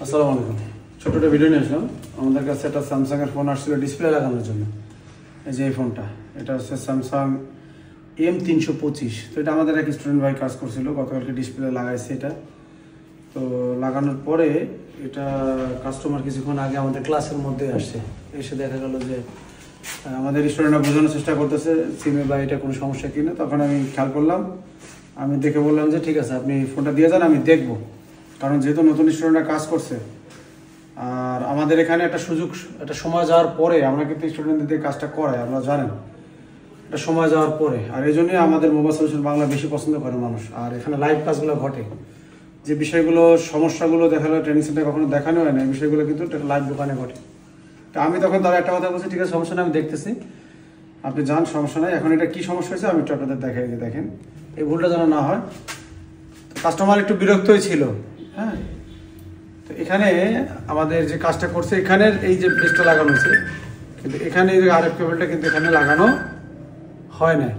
আসসালামু আলাইকুম। ছোট একটা ভিডিও নিয়ে আসলাম। আমাদের কাছে একটা স্যামসাং এর ফোন আসছিল ডিসপ্লে লাগানোর জন্য। এই যে এই ফোনটা, এটা হচ্ছে স্যামসাং M325। তো এটা আমাদের এক স্টুডেন্ট ভাই কাজ করছিল, গতকালকে ডিসপ্লে লাগাইছে এটা। তো লাগানোর পরে এটা কাস্টমার কিছুক্ষণ আগে আমাদের ক্লাসের মধ্যে আসছে, এসে দেখা গেল যে আমাদের স্টুডেন্টরা বোঝানোর চেষ্টা করতেছে সিমে বা এটা কোনো সমস্যা কিনা। তখন আমি খেয়াল করলাম, আমি দেখে বললাম যে ঠিক আছে আপনি ফোনটা দিয়ে যান, আমি দেখবো। কারণ যেহেতু নতুন স্টুডেন্টরা কাজ করছে, আর আমাদের এখানে একটা সুযোগ, একটা সময় যাওয়ার পরে আমরা কিন্তু স্টুডেন্টদের দিয়ে কাজটা করাই, আপনারা জানেন, একটা সময় যাওয়ার পরে। আর এই জন্যই আমাদের মোবাইল সলিউশন বাংলা বেশি পছন্দ করে মানুষ। আর এখানে লাইভ কাজগুলো ঘটে, যে বিষয়গুলো সমস্যাগুলো দেখালো ট্রেনিং সেন্টারে কখনো দেখানো হয় না, এই বিষয়গুলো কিন্তু লাইভ দোকানে ঘটে। তো আমি তখন তারা একটা কথা বলছি, ঠিক আছে সমস্যা নেই, আমি দেখতেছি, আপনি যান, সমস্যা নাই। এখন এটা কি সমস্যা হয়েছে আমি একটু আপনাদের দেখাই যে দেখেন, এই ভুলটা যেন না হয়। কাস্টমার একটু বিরক্তই ছিল, হ্যাঁ। তো এখানে আমাদের যে কাজটা করছে, এখানের এই যে পেজটা লাগানো হয়েছে, কিন্তু এখানে এই আরএফ কেবলটা কিন্তু এখানে লাগানো হয় না,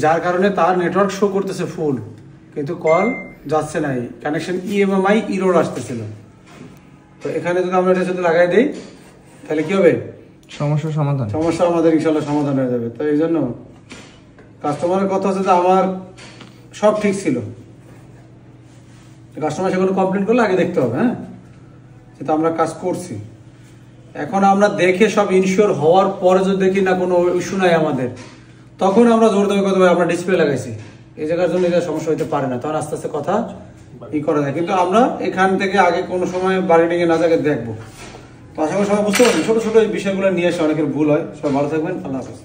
যার কারণে তার নেটওয়ার্ক শো করতেছে ফুল, কিন্তু কল যাচ্ছে না, কানেকশন ইএমআই ইরোর আসতেছিল। তো এখানে যদি আমরা এটা যদি লাগাই দিই তাহলে কি হবে, সমস্যা আমাদের ইনশাল্লাহ সমাধান হয়ে যাবে। তো এই জন্য কাস্টমারের কথা হচ্ছে যে আমার সব ঠিক ছিল, কাস্টমার সে কোনো কমপ্লেন করলে আগে দেখতে হবে, হ্যাঁ, যেটা আমরা কাজ করছি। এখন আমরা দেখে সব ইনশিওর হওয়ার পরে যদি দেখি না কোনো ইস্যু নাই আমাদের, তখন আমরা জোর দেবে কথা আমরা ডিসপ্লে লাগাইছি, এই জায়গার জন্য এটা সমস্যা হতে পারে না, তখন আস্তে আস্তে কথা করা যায়। কিন্তু আমরা এখান থেকে আগে কোনো সময় বাড়ি নিয়ে না জায়গায় দেখবো। তো আশা করি সবাই বুঝতে পারবেন, ছোট ছোট এই বিষয়গুলো নিয়ে এসে অনেকের ভুল হয়। সবাই ভালো থাকবেন, আল্লাহ হাফেজ।